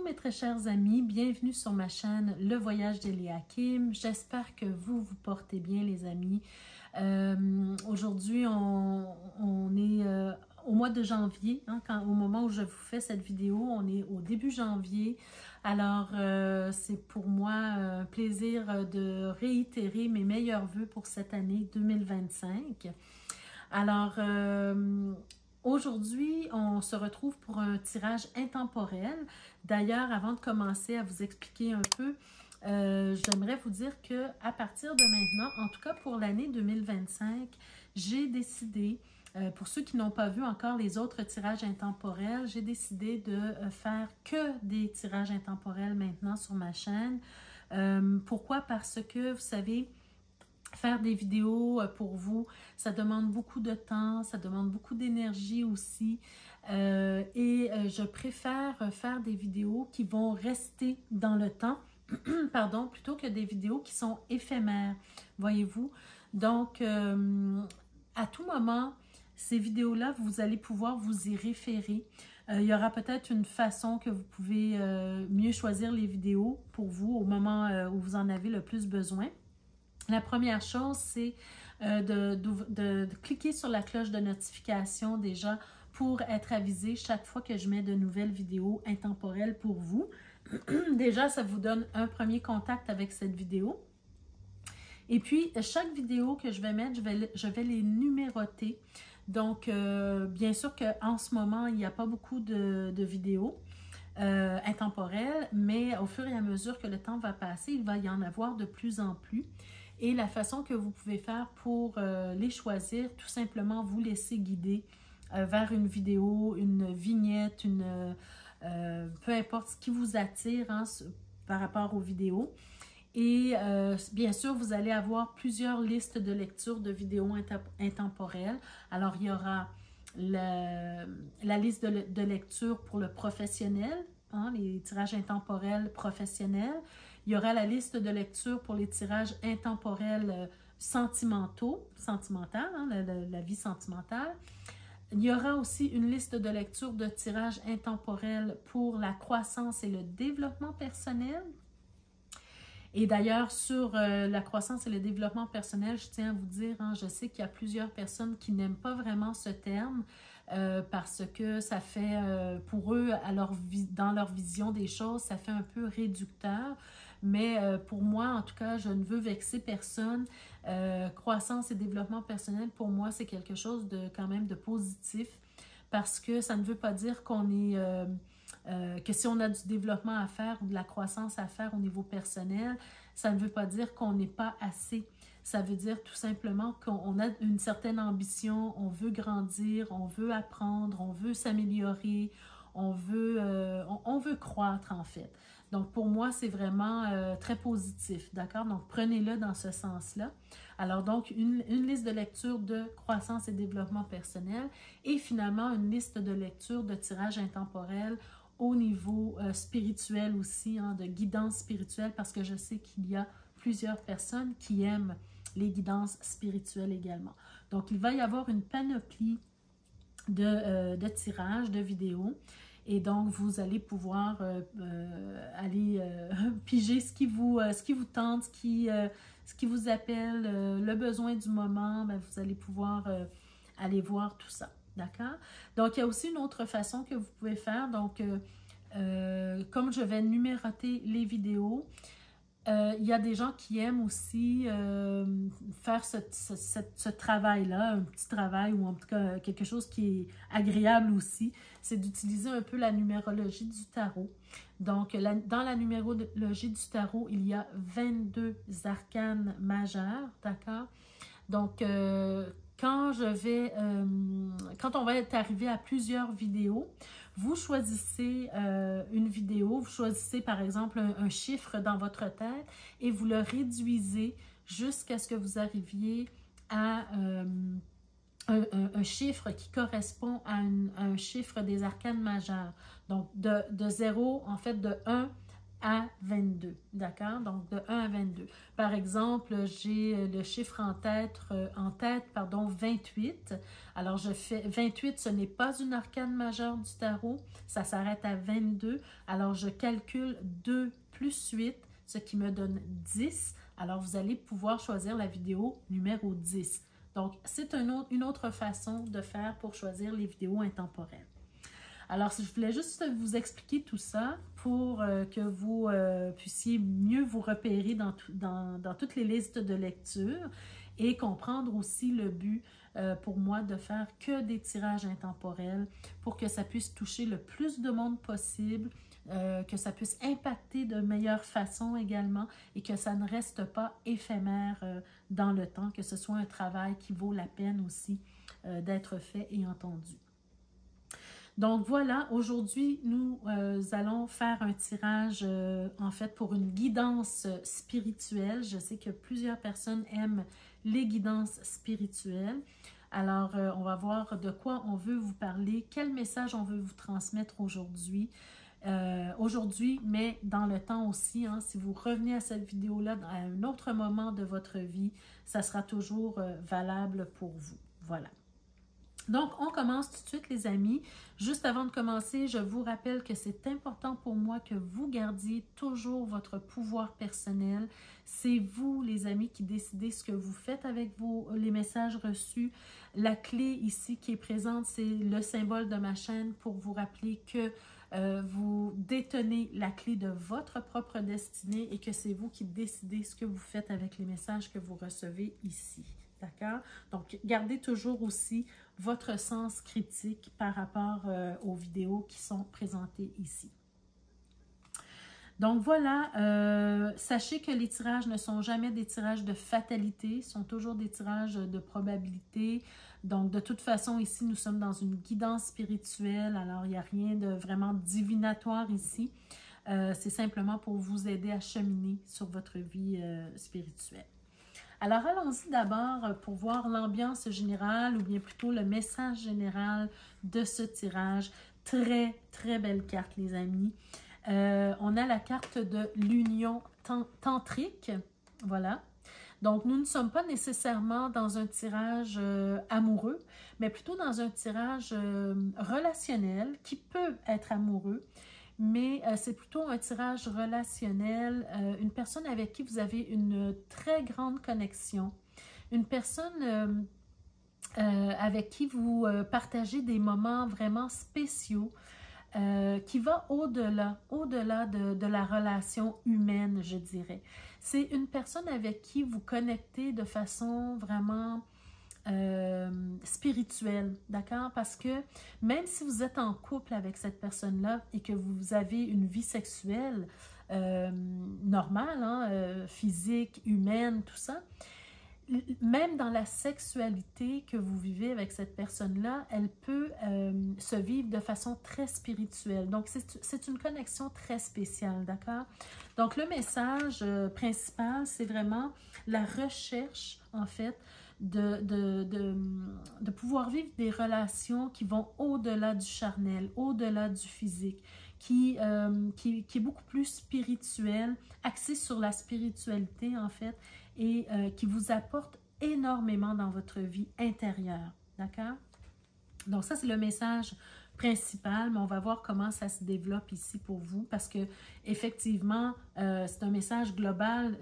mes très chers amis, bienvenue sur ma chaîne Le Voyage d'Eliakim. J'espère que vous portez bien les amis. Aujourd'hui, on est au mois de janvier, hein, au moment où je vous fais cette vidéo, on est au début janvier. Alors, c'est pour moi un plaisir de réitérer mes meilleurs vœux pour cette année 2025. Alors, aujourd'hui, on se retrouve pour un tirage intemporel. D'ailleurs, avant de commencer à vous expliquer un peu, j'aimerais vous dire qu'à partir de maintenant, en tout cas pour l'année 2025, j'ai décidé, pour ceux qui n'ont pas vu encore les autres tirages intemporels, j'ai décidé de faire que des tirages intemporels maintenant sur ma chaîne. Pourquoi? Parce que, vous savez, faire des vidéos pour vous, ça demande beaucoup de temps, ça demande beaucoup d'énergie aussi. Je préfère faire des vidéos qui vont rester dans le temps, pardon, plutôt que des vidéos qui sont éphémères, voyez-vous. Donc, à tout moment, ces vidéos-là, vous allez pouvoir vous y référer. Il y aura peut-être une façon que vous pouvez mieux choisir les vidéos pour vous au moment où vous en avez le plus besoin. La première chose, c'est de cliquer sur la cloche de notification déjà pour être avisé chaque fois que je mets de nouvelles vidéos intemporelles pour vous. Déjà, ça vous donne un premier contact avec cette vidéo. Et puis, chaque vidéo que je vais mettre, je vais les numéroter. Donc, bien sûr qu'en ce moment, il n'y a pas beaucoup de vidéos intemporelles, mais au fur et à mesure que le temps va passer, il va y en avoir de plus en plus. Et la façon que vous pouvez faire pour les choisir, tout simplement vous laisser guider vers une vidéo, une vignette, peu importe ce qui vous attire hein, par rapport aux vidéos. Et bien sûr, vous allez avoir plusieurs listes de lecture de vidéos intemporelles. Alors, il y aura la liste de lecture pour le professionnel, hein, les tirages intemporels professionnels. Il y aura la liste de lecture pour les tirages intemporels sentimentaux, hein, la vie sentimentale. Il y aura aussi une liste de lecture de tirages intemporels pour la croissance et le développement personnel. Et d'ailleurs, sur la croissance et le développement personnel, je tiens à vous dire, hein, je sais qu'il y a plusieurs personnes qui n'aiment pas vraiment ce terme parce que ça fait, pour eux, dans leur vision des choses, ça fait un peu réducteur. Mais pour moi, en tout cas, je ne veux vexer personne. Croissance et développement personnel, pour moi, c'est quelque chose de quand même de positif parce que ça ne veut pas dire qu'on est... que si on a du développement à faire ou de la croissance à faire au niveau personnel, ça ne veut pas dire qu'on n'est pas assez. Ça veut dire tout simplement qu'on a une certaine ambition, on veut grandir, on veut apprendre, on veut s'améliorer, on veut croître en fait. Donc pour moi, c'est vraiment très positif, d'accord? Donc prenez-le dans ce sens-là. Alors donc, une liste de lecture de croissance et développement personnel et finalement une liste de lecture de tirage intemporel au niveau spirituel aussi, hein, de guidance spirituelle, parce que je sais qu'il y a plusieurs personnes qui aiment les guidances spirituelles également. Donc, il va y avoir une panoplie de tirages, de vidéos, et donc, vous allez pouvoir aller piger ce qui vous tente, ce qui vous appelle, le besoin du moment, bien, vous allez pouvoir aller voir tout ça. D'accord? Donc, il y a aussi une autre façon que vous pouvez faire. Donc, comme je vais numéroter les vidéos, il y a des gens qui aiment aussi faire ce travail-là, un petit travail ou en tout cas quelque chose qui est agréable aussi, c'est d'utiliser un peu la numérologie du tarot. Donc, dans la numérologie du tarot, il y a 22 arcanes majeures, d'accord? Donc, quand on va être arrivé à plusieurs vidéos, vous choisissez une vidéo, vous choisissez par exemple un chiffre dans votre tête et vous le réduisez jusqu'à ce que vous arriviez à un chiffre qui correspond à un chiffre des arcanes majeures. Donc, de 0, en fait, de 1 à 22, d'accord? Donc, de 1 à 22. Par exemple, j'ai le chiffre en tête, 28. Alors, je fais 28, ce n'est pas une arcane majeure du tarot, ça s'arrête à 22. Alors, je calcule 2 plus 8, ce qui me donne 10. Alors, vous allez pouvoir choisir la vidéo numéro 10. Donc, c'est une autre façon de faire pour choisir les vidéos intemporelles. Alors, je voulais juste vous expliquer tout ça pour que vous puissiez mieux vous repérer dans toutes les listes de lecture et comprendre aussi le but pour moi de faire que des tirages intemporels pour que ça puisse toucher le plus de monde possible, que ça puisse impacter de meilleure façon également et que ça ne reste pas éphémère dans le temps, que ce soit un travail qui vaut la peine aussi d'être fait et entendu. Donc voilà, aujourd'hui, nous allons faire un tirage, en fait, pour une guidance spirituelle. Je sais que plusieurs personnes aiment les guidances spirituelles. Alors, on va voir de quoi on veut vous parler, quel message on veut vous transmettre aujourd'hui. Mais dans le temps aussi, hein, si vous revenez à cette vidéo-là à un autre moment de votre vie, ça sera toujours valable pour vous. Voilà. Donc, on commence tout de suite, les amis. Juste avant de commencer, je vous rappelle que c'est important pour moi que vous gardiez toujours votre pouvoir personnel. C'est vous, les amis, qui décidez ce que vous faites avec les messages reçus. La clé ici qui est présente, c'est le symbole de ma chaîne pour vous rappeler que vous détenez la clé de votre propre destinée et que c'est vous qui décidez ce que vous faites avec les messages que vous recevez ici. D'accord? Donc, gardez toujours aussi votre sens critique par rapport aux vidéos qui sont présentées ici. Donc voilà, sachez que les tirages ne sont jamais des tirages de fatalité, sont toujours des tirages de probabilité. Donc de toute façon, ici, nous sommes dans une guidance spirituelle, alors il n'y a rien de vraiment divinatoire ici. C'est simplement pour vous aider à cheminer sur votre vie spirituelle. Alors, allons-y d'abord pour voir l'ambiance générale ou bien plutôt le message général de ce tirage. Très, très belle carte, les amis. On a la carte de l'union tantrique. Voilà. Donc, nous ne sommes pas nécessairement dans un tirage amoureux, mais plutôt dans un tirage relationnel qui peut être amoureux. Mais c'est plutôt un tirage relationnel, une personne avec qui vous avez une très grande connexion, une personne avec qui vous partagez des moments vraiment spéciaux, qui va au-delà de la relation humaine, je dirais. C'est une personne avec qui vous connectez de façon vraiment spirituelle, d'accord? Parce que même si vous êtes en couple avec cette personne-là et que vous avez une vie sexuelle normale, hein, physique, humaine, tout ça, même dans la sexualité que vous vivez avec cette personne-là, elle peut se vivre de façon très spirituelle. Donc, c'est une connexion très spéciale, d'accord? Donc, le message principal, c'est vraiment la recherche, en fait, de pouvoir vivre des relations qui vont au-delà du charnel, au-delà du physique, qui est beaucoup plus spirituel, axé sur la spiritualité, en fait, et qui vous apporte énormément dans votre vie intérieure, d'accord? Donc ça, c'est le message principal, mais on va voir comment ça se développe ici pour vous, parce que effectivement, c'est un message global,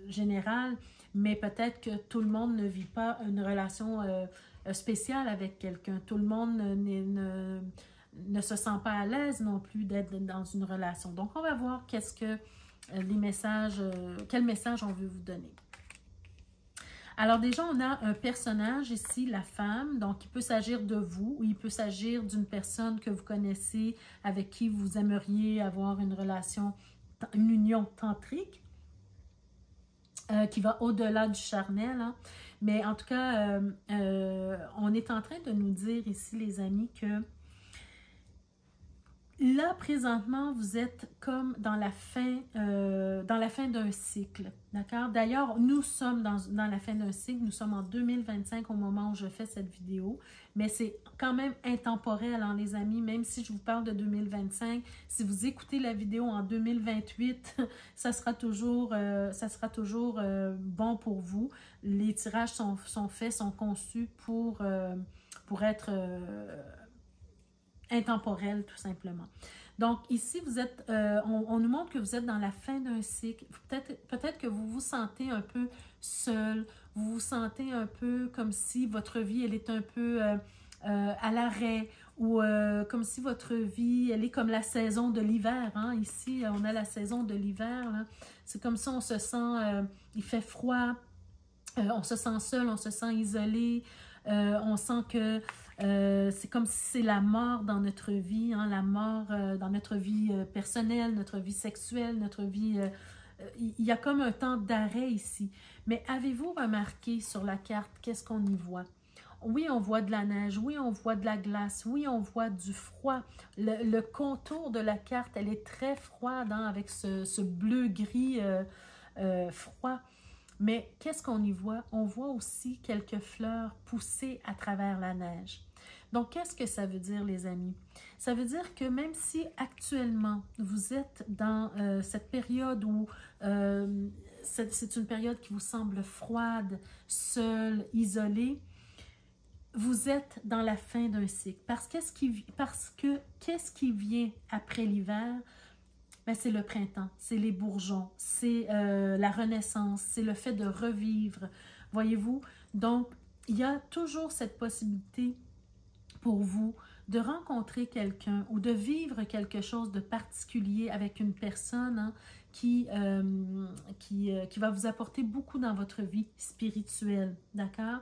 général, mais peut-être que tout le monde ne vit pas une relation spéciale avec quelqu'un. Tout le monde ne se sent pas à l'aise non plus d'être dans une relation. Donc, on va voir qu'est-ce que les messages, quel message on veut vous donner. Alors déjà, on a un personnage ici, la femme, donc il peut s'agir de vous ou il peut s'agir d'une personne que vous connaissez avec qui vous aimeriez avoir une relation, une union tantrique qui va au-delà du charnel. Hein. Mais en tout cas, on est en train de nous dire ici, les amis, que Là, présentement, vous êtes comme dans la fin d'un cycle, d'accord? D'ailleurs, nous sommes dans la fin d'un cycle, nous sommes en 2025 au moment où je fais cette vidéo, mais c'est quand même intemporel, hein, les amis, même si je vous parle de 2025, si vous écoutez la vidéo en 2028, ça sera toujours bon pour vous. Les tirages sont faits, sont conçus pour être intemporel, tout simplement. Donc, ici, vous êtes, on nous montre que vous êtes dans la fin d'un cycle. Peut-être que vous vous sentez un peu seul, vous vous sentez un peu comme si votre vie, elle est un peu à l'arrêt, ou comme si votre vie, elle est comme la saison de l'hiver. Hein? Ici, on a la saison de l'hiver. C'est comme ça, on se sent, il fait froid, on se sent seul, on se sent isolé, on sent que c'est comme si c'est la mort dans notre vie, hein, la mort dans notre vie personnelle, notre vie sexuelle, notre vie... il y a comme un temps d'arrêt ici. Mais avez-vous remarqué sur la carte, qu'est-ce qu'on y voit? Oui, on voit de la neige, oui, on voit de la glace, oui, on voit du froid. Le contour de la carte, elle est très froide, hein, avec ce bleu-gris froid. Mais qu'est-ce qu'on y voit? On voit aussi quelques fleurs pousser à travers la neige. Donc, qu'est-ce que ça veut dire, les amis? Ça veut dire que même si actuellement, vous êtes dans cette période où c'est une période qui vous semble froide, seule, isolée, vous êtes dans la fin d'un cycle. Parce que qu'est-ce qui vient après l'hiver? Ben, c'est le printemps, c'est les bourgeons, c'est la renaissance, c'est le fait de revivre, voyez-vous? Donc, il y a toujours cette possibilité pour vous de rencontrer quelqu'un ou de vivre quelque chose de particulier avec une personne, hein, qui va vous apporter beaucoup dans votre vie spirituelle, d'accord?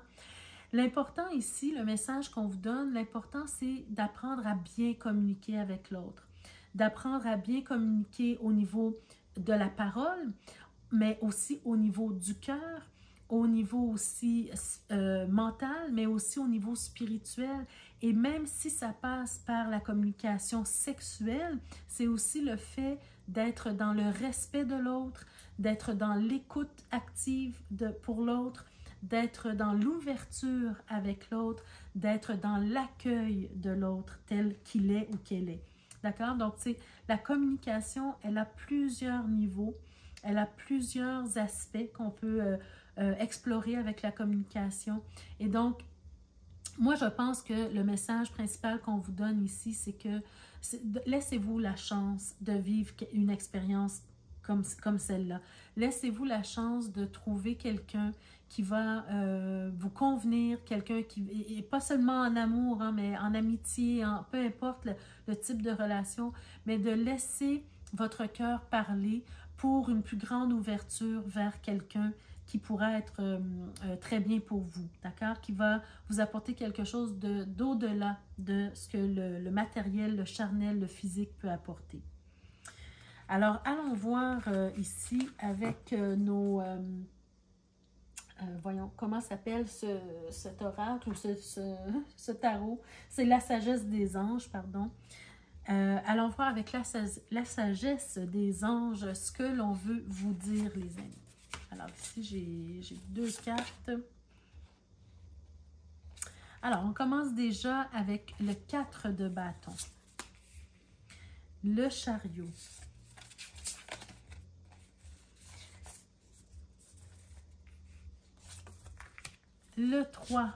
L'important ici, le message qu'on vous donne, l'important c'est d'apprendre à bien communiquer avec l'autre, d'apprendre à bien communiquer au niveau de la parole, mais aussi au niveau du cœur, au niveau aussi mental, mais aussi au niveau spirituel. Et même si ça passe par la communication sexuelle, c'est aussi le fait d'être dans le respect de l'autre, d'être dans l'écoute active pour l'autre, d'être dans l'ouverture avec l'autre, d'être dans l'accueil de l'autre tel qu'il est ou qu'elle est. D'accord? Donc, la communication, elle a plusieurs niveaux, elle a plusieurs aspects qu'on peut explorer avec la communication. Et donc, moi, je pense que le message principal qu'on vous donne ici, c'est que laissez-vous la chance de vivre une expérience comme celle-là. Laissez-vous la chance de trouver quelqu'un qui va vous convenir, quelqu'un qui, et pas seulement en amour, hein, mais en amitié, peu importe le type de relation, mais de laisser votre cœur parler pour une plus grande ouverture vers quelqu'un qui pourra être très bien pour vous, d'accord? Qui va vous apporter quelque chose d'au-delà de ce que le matériel, le charnel, le physique peut apporter. Alors, allons voir ici avec nos... voyons, comment s'appelle cet oracle ou ce tarot? C'est la sagesse des anges, pardon. Allons voir avec la sagesse des anges ce que l'on veut vous dire, les amis. Alors, ici, j'ai deux cartes. Alors, on commence déjà avec le 4 de bâton. Le chariot. Le 3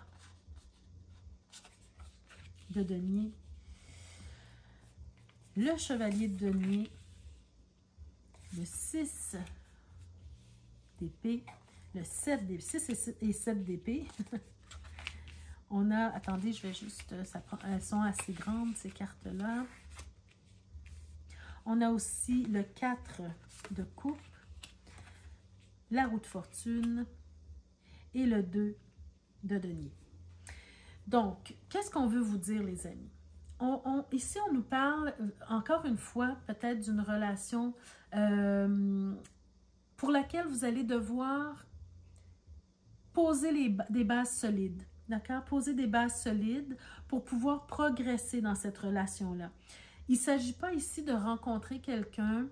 de denier. Le chevalier de denier. Le 6 d'épée. Le 7 d'épée. 6 et 7 d'épée. On a, attendez, je vais juste, elles sont assez grandes, ces cartes-là. On a aussi le 4 de coupe, la roue de fortune et le 2 de denier. Donc, qu'est-ce qu'on veut vous dire, les amis? Ici, on nous parle, encore une fois, peut-être d'une relation pour laquelle vous allez devoir poser des bases solides. D'accord? Poser des bases solides pour pouvoir progresser dans cette relation-là. Il ne s'agit pas ici de rencontrer quelqu'un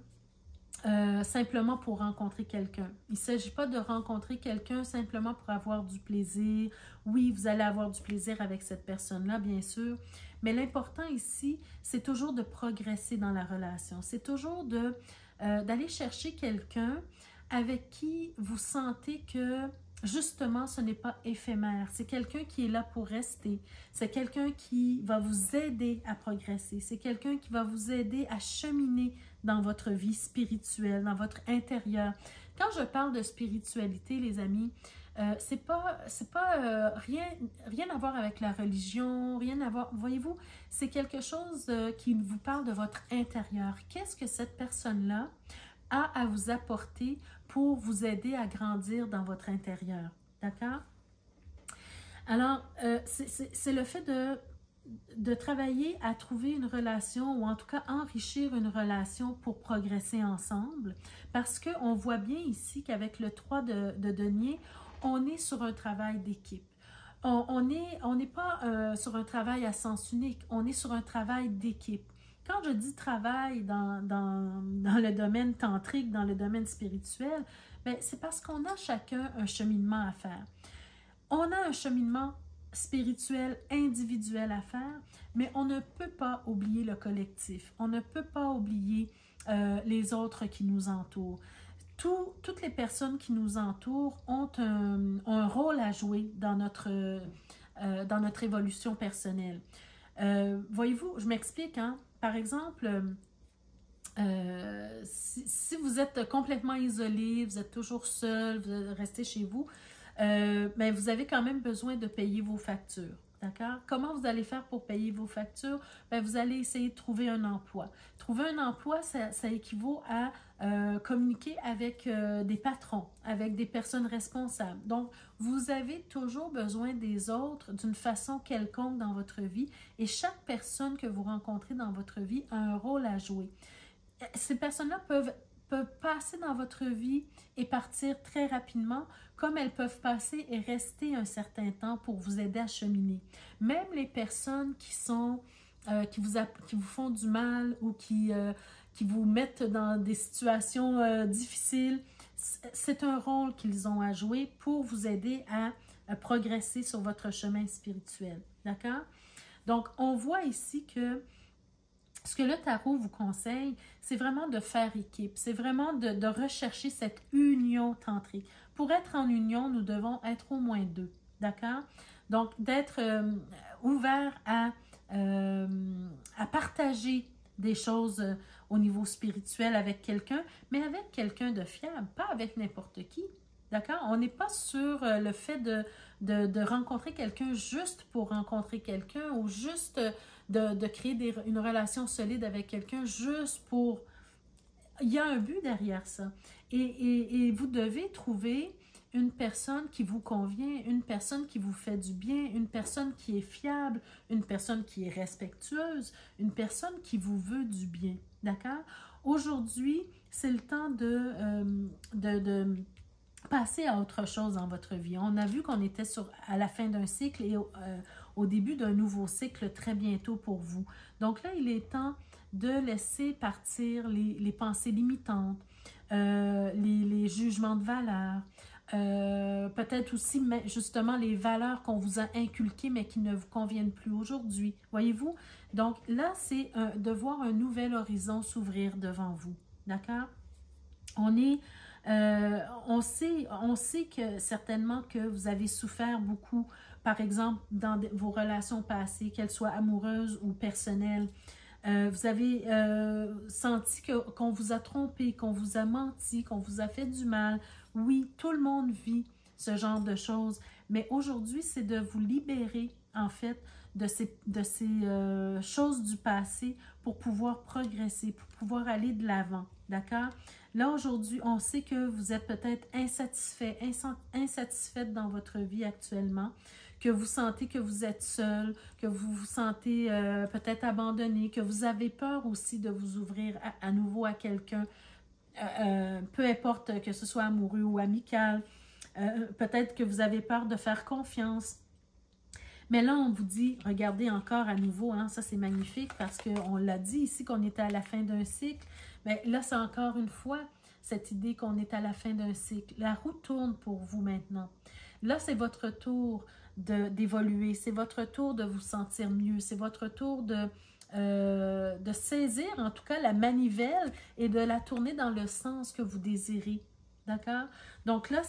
simplement pour rencontrer quelqu'un. Il ne s'agit pas de rencontrer quelqu'un simplement pour avoir du plaisir. Oui, vous allez avoir du plaisir avec cette personne-là, bien sûr, mais l'important ici, c'est toujours de progresser dans la relation. C'est toujours d'aller chercher quelqu'un avec qui vous sentez que, justement, ce n'est pas éphémère. C'est quelqu'un qui est là pour rester. C'est quelqu'un qui va vous aider à progresser. C'est quelqu'un qui va vous aider à cheminer dans votre vie spirituelle, dans votre intérieur. Quand je parle de spiritualité, les amis, c'est pas rien à voir avec la religion, rien à voir, voyez-vous, c'est quelque chose qui vous parle de votre intérieur. Qu'est-ce que cette personne-là a à vous apporter pour vous aider à grandir dans votre intérieur, d'accord? Alors, c'est le fait de travailler à trouver une relation, ou en tout cas enrichir une relation pour progresser ensemble, parce qu'on voit bien ici qu'avec le 3 de denier, on est sur un travail d'équipe. On n'est pas sur un travail à sens unique, on est sur un travail d'équipe. Quand je dis travail dans le domaine tantrique, dans le domaine spirituel, c'est parce qu'on a chacun un cheminement à faire. On a un cheminement spirituel individuel à faire, mais on ne peut pas oublier le collectif. On ne peut pas oublier les autres qui nous entourent. Toutes les personnes qui nous entourent ont un rôle à jouer dans notre évolution personnelle. Voyez-vous, je m'explique, hein? Par exemple, si vous êtes complètement isolé, vous êtes toujours seul, vous restez chez vous, mais vous avez quand même besoin de payer vos factures. D'accord? Comment vous allez faire pour payer vos factures? Vous allez essayer de trouver un emploi. Trouver un emploi, ça équivaut à communiquer avec des patrons, avec des personnes responsables. Donc, vous avez toujours besoin des autres d'une façon quelconque dans votre vie et chaque personne que vous rencontrez dans votre vie a un rôle à jouer. Ces personnes-là peuvent passer dans votre vie et partir très rapidement, comme elles peuvent passer et rester un certain temps pour vous aider à cheminer. Même les personnes qui vous font du mal ou qui vous mettent dans des situations difficiles, c'est un rôle qu'ils ont à jouer pour vous aider à progresser sur votre chemin spirituel. D'accord? Donc, on voit ici que ce que le tarot vous conseille, c'est vraiment de faire équipe. C'est vraiment de rechercher cette union tantrique. Pour être en union, nous devons être au moins 2. D'accord? Donc, d'être ouvert à partager des choses au niveau spirituel avec quelqu'un, mais avec quelqu'un de fiable, pas avec n'importe qui. D'accord? On n'est pas sur le fait de rencontrer quelqu'un juste pour rencontrer quelqu'un ou juste de créer une relation solide avec quelqu'un juste pour... Il y a un but derrière ça. Et vous devez trouver une personne qui vous convient, une personne qui vous fait du bien, une personne qui est fiable, une personne qui est respectueuse, une personne qui vous veut du bien. D'accord? Aujourd'hui, c'est le temps de passer à autre chose dans votre vie. On a vu qu'on était à la fin d'un cycle et au début d'un nouveau cycle très bientôt pour vous. Donc là, il est temps de laisser partir les pensées limitantes, les jugements de valeur, peut-être aussi justement les valeurs qu'on vous a inculquées mais qui ne vous conviennent plus aujourd'hui. Voyez-vous? Donc là, c'est de voir un nouvel horizon s'ouvrir devant vous. D'accord? On sait que certainement que vous avez souffert beaucoup, par exemple, dans vos relations passées, qu'elles soient amoureuses ou personnelles. Vous avez senti qu'on vous a trompé, qu'on vous a menti, qu'on vous a fait du mal. Oui, tout le monde vit ce genre de choses, mais aujourd'hui, c'est de vous libérer, en fait, de ces choses du passé pour pouvoir progresser, pour pouvoir aller de l'avant. D'accord? Là, aujourd'hui, on sait que vous êtes peut-être insatisfaite dans votre vie actuellement, que vous sentez que vous êtes seul, que vous vous sentez peut-être abandonné, que vous avez peur aussi de vous ouvrir à nouveau à quelqu'un, peu importe que ce soit amoureux ou amical. Peut-être que vous avez peur de faire confiance. Mais là, on vous dit, regardez encore à nouveau, hein, ça c'est magnifique parce qu'on l'a dit ici qu'on était à la fin d'un cycle. Mais là, c'est encore une fois cette idée qu'on est à la fin d'un cycle. La roue tourne pour vous maintenant. Là, c'est votre tour d'évoluer, c'est votre tour de vous sentir mieux, c'est votre tour de saisir en tout cas la manivelle et de la tourner dans le sens que vous désirez. D'accord? Donc là,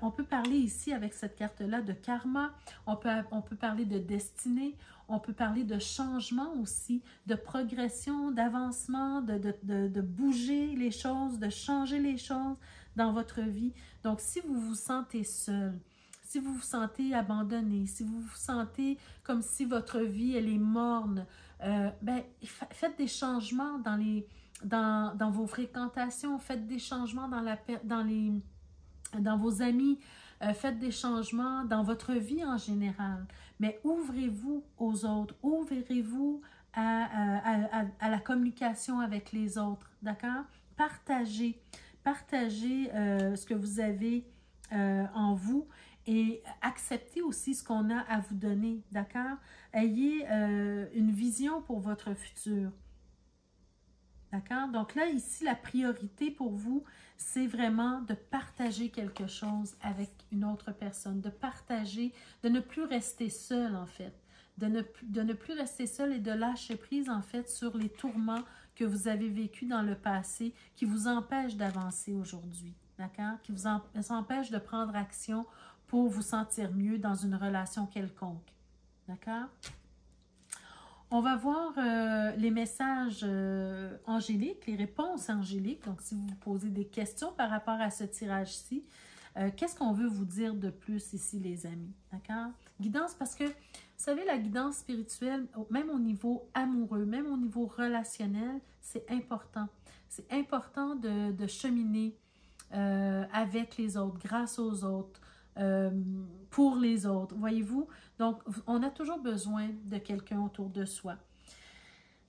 on peut parler ici avec cette carte-là de karma, on peut parler de destinée, on peut parler de changement aussi, de progression, d'avancement, de bouger les choses, de changer les choses dans votre vie. Donc, si vous vous sentez seul, si vous vous sentez abandonné, si vous vous sentez comme si votre vie, elle est morne, faites des changements dans vos fréquentations, faites des changements dans vos amis, faites des changements dans votre vie en général. Mais ouvrez-vous aux autres, ouvrez-vous à la communication avec les autres, d'accord? Partagez ce que vous avez en vous et acceptez aussi ce qu'on a à vous donner, d'accord? Ayez une vision pour votre futur. D'accord? Donc là, ici, la priorité pour vous, c'est vraiment de partager quelque chose avec une autre personne, de partager, de ne plus rester seul, en fait. De ne plus rester seul et de lâcher prise, en fait, sur les tourments que vous avez vécus dans le passé qui vous empêchent d'avancer aujourd'hui. D'accord? Qui vous empêchent de prendre action pour vous sentir mieux dans une relation quelconque. D'accord? On va voir les messages angéliques, les réponses angéliques. Donc, si vous vous posez des questions par rapport à ce tirage-ci, qu'est-ce qu'on veut vous dire de plus ici, les amis? D'accord? Guidance, parce que, vous savez, la guidance spirituelle, même au niveau amoureux, même au niveau relationnel, c'est important. C'est important de cheminer avec les autres, grâce aux autres, pour les autres, voyez-vous? Donc, on a toujours besoin de quelqu'un autour de soi.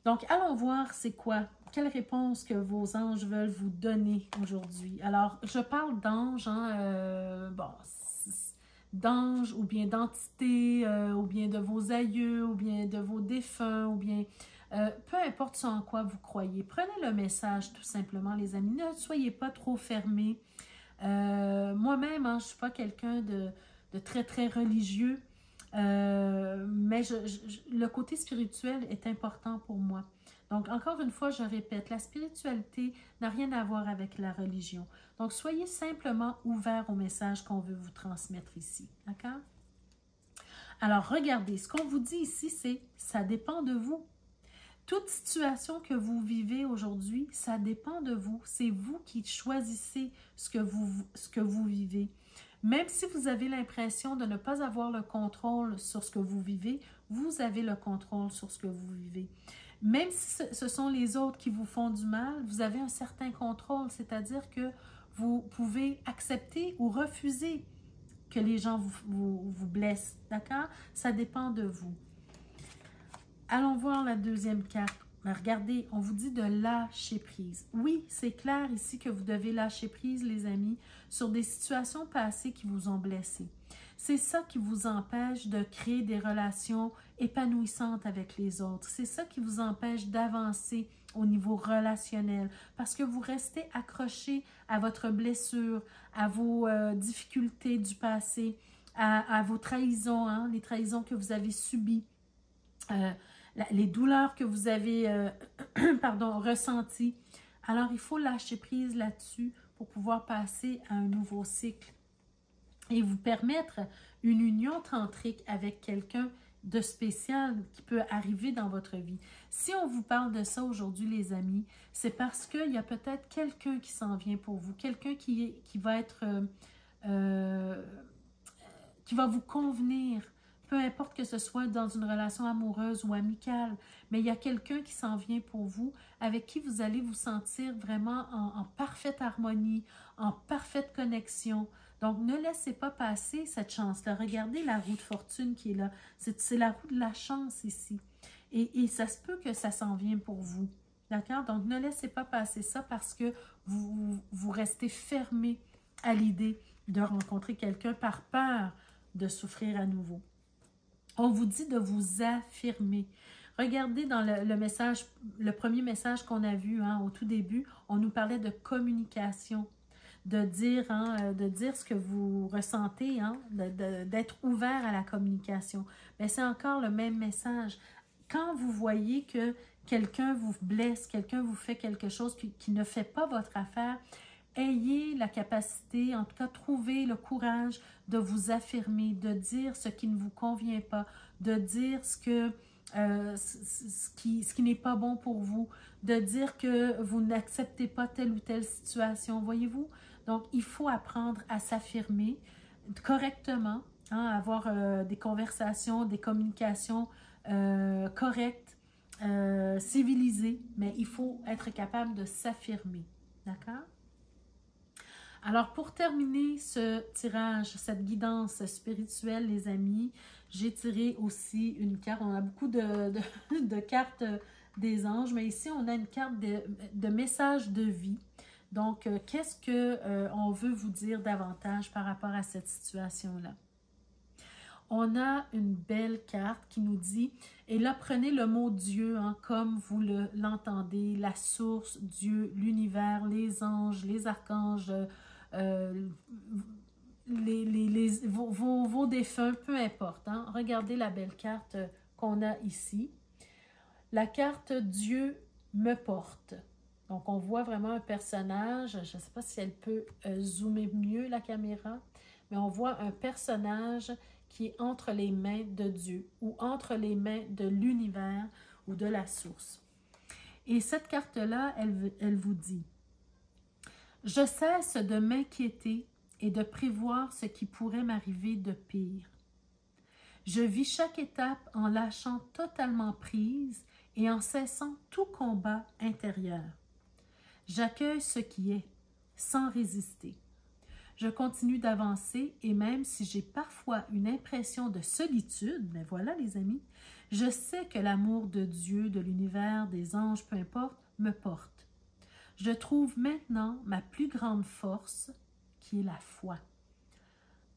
Donc, allons voir c'est quoi, quelle réponse que vos anges veulent vous donner aujourd'hui. Alors, je parle d'anges, hein, d'anges ou bien d'entités, ou bien de vos aïeux, ou bien de vos défunts, ou bien... peu importe ce en quoi vous croyez. Prenez le message tout simplement, les amis. Ne soyez pas trop fermés. Moi-même, hein, je ne suis pas quelqu'un de très, très religieux, mais le côté spirituel est important pour moi. Donc, encore une fois, je répète, la spiritualité n'a rien à voir avec la religion. Donc, soyez simplement ouverts au message qu'on veut vous transmettre ici. D'accord? Alors, regardez, ce qu'on vous dit ici, c'est « ça dépend de vous ». Toute situation que vous vivez aujourd'hui, ça dépend de vous. C'est vous qui choisissez ce que vous vivez. Même si vous avez l'impression de ne pas avoir le contrôle sur ce que vous vivez, vous avez le contrôle sur ce que vous vivez. Même si ce sont les autres qui vous font du mal, vous avez un certain contrôle, c'est-à-dire que vous pouvez accepter ou refuser que les gens vous blessent, d'accord? Ça dépend de vous. Allons voir la deuxième carte. Regardez, on vous dit de lâcher prise. Oui, c'est clair ici que vous devez lâcher prise, les amis, sur des situations passées qui vous ont blessé. C'est ça qui vous empêche de créer des relations épanouissantes avec les autres. C'est ça qui vous empêche d'avancer au niveau relationnel parce que vous restez accroché à votre blessure, à vos difficultés du passé, à vos trahisons, hein, les trahisons que vous avez subies. Les douleurs que vous avez ressenties. Alors, il faut lâcher prise là-dessus pour pouvoir passer à un nouveau cycle et vous permettre une union tantrique avec quelqu'un de spécial qui peut arriver dans votre vie. Si on vous parle de ça aujourd'hui, les amis, c'est parce qu'il y a peut-être quelqu'un qui s'en vient pour vous, quelqu'un qui va être... qui va vous convenir. Peu importe que ce soit dans une relation amoureuse ou amicale, mais il y a quelqu'un qui s'en vient pour vous, avec qui vous allez vous sentir vraiment en parfaite harmonie, en parfaite connexion. Donc, ne laissez pas passer cette chance-là. Regardez la roue de fortune qui est là. C'est la roue de la chance ici. Et ça se peut que ça s'en vienne pour vous. D'accord? Donc, ne laissez pas passer ça parce que vous restez fermé à l'idée de rencontrer quelqu'un par peur de souffrir à nouveau. On vous dit de vous affirmer. Regardez dans le message, le premier message qu'on a vu au tout début, on nous parlait de communication, de dire ce que vous ressentez, d'être ouvert à la communication. Mais c'est encore le même message. Quand vous voyez que quelqu'un vous blesse, quelqu'un vous fait quelque chose qui ne fait pas votre affaire, ayez la capacité, en tout cas, trouvez le courage de vous affirmer, de dire ce qui ne vous convient pas, de dire ce qui n'est pas bon pour vous, de dire que vous n'acceptez pas telle ou telle situation, voyez-vous? Donc, il faut apprendre à s'affirmer correctement, avoir des conversations, des communications correctes, civilisées, mais il faut être capable de s'affirmer, d'accord? Alors, pour terminer ce tirage, cette guidance spirituelle, les amis, j'ai tiré aussi une carte. On a beaucoup de cartes des anges, mais ici, on a une carte de message de vie. Donc, qu'est-ce qu'on veut vous dire davantage par rapport à cette situation-là? On a une belle carte qui nous dit, et là, prenez le mot Dieu comme vous l'entendez, la source, Dieu, l'univers, les anges, les archanges, vos défunts, peu importe. Regardez la belle carte qu'on a ici. La carte Dieu me porte. Donc, on voit vraiment un personnage. Je ne sais pas si elle peut zoomer mieux la caméra, mais on voit un personnage qui est entre les mains de Dieu ou entre les mains de l'univers ou de la source. Et cette carte-là, elle vous dit: je cesse de m'inquiéter et de prévoir ce qui pourrait m'arriver de pire. Je vis chaque étape en lâchant totalement prise et en cessant tout combat intérieur. J'accueille ce qui est, sans résister. Je continue d'avancer et même si j'ai parfois une impression de solitude, mais voilà les amis, je sais que l'amour de Dieu, de l'univers, des anges, peu importe, me porte. Je trouve maintenant ma plus grande force, qui est la foi.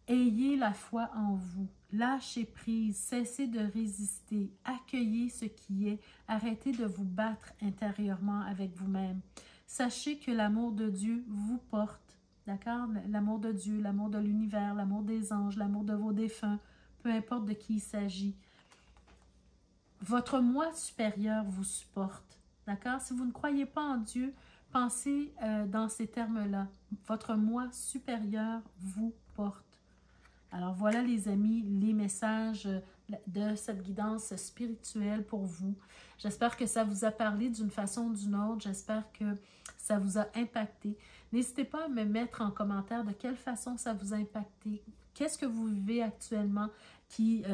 Ayez la foi en vous, lâchez prise, cessez de résister, accueillez ce qui est, arrêtez de vous battre intérieurement avec vous-même. Sachez que l'amour de Dieu vous porte, d'accord? L'amour de Dieu, l'amour de l'univers, l'amour des anges, l'amour de vos défunts, peu importe de qui il s'agit. Votre moi supérieur vous supporte, d'accord? Si vous ne croyez pas en Dieu, pensez dans ces termes-là. Votre moi supérieur vous porte. Alors voilà les amis, les messages de cette guidance spirituelle pour vous. J'espère que ça vous a parlé d'une façon ou d'une autre. J'espère que ça vous a impacté. N'hésitez pas à me mettre en commentaire de quelle façon ça vous a impacté. Qu'est-ce que vous vivez actuellement qui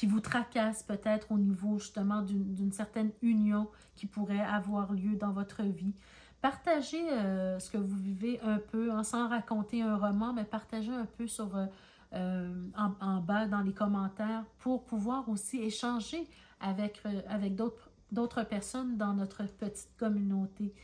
vous tracasse peut-être au niveau justement d'une certaine union qui pourrait avoir lieu dans votre vie. Partagez ce que vous vivez un peu, sans raconter un roman, mais partagez un peu en bas dans les commentaires pour pouvoir aussi échanger avec d'autres personnes dans notre petite communauté.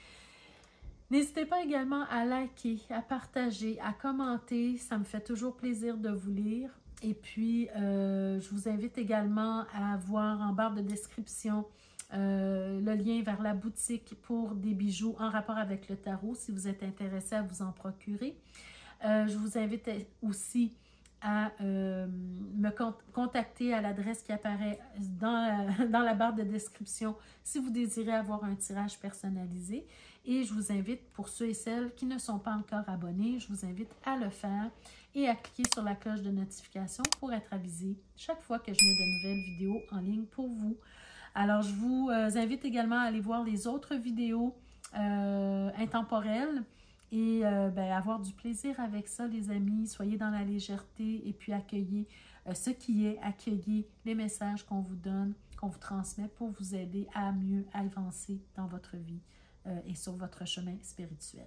N'hésitez pas également à liker, à partager, à commenter. Ça me fait toujours plaisir de vous lire. Et puis, je vous invite également à voir en barre de description le lien vers la boutique pour des bijoux en rapport avec le tarot, si vous êtes intéressé à vous en procurer. Je vous invite aussi à me contacter à l'adresse qui apparaît dans la barre de description si vous désirez avoir un tirage personnalisé. Et je vous invite, pour ceux et celles qui ne sont pas encore abonnés, je vous invite à le faire et à cliquer sur la cloche de notification pour être avisé chaque fois que je mets de nouvelles vidéos en ligne pour vous. Alors, je vous invite également à aller voir les autres vidéos intemporelles et avoir du plaisir avec ça, les amis. Soyez dans la légèreté et puis accueillez ce qui est, accueillez les messages qu'on vous donne, qu'on vous transmet pour vous aider à mieux avancer dans votre vie et sur votre chemin spirituel.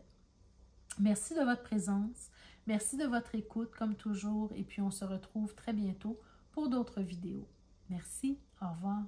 Merci de votre présence, merci de votre écoute comme toujours et puis on se retrouve très bientôt pour d'autres vidéos. Merci, au revoir.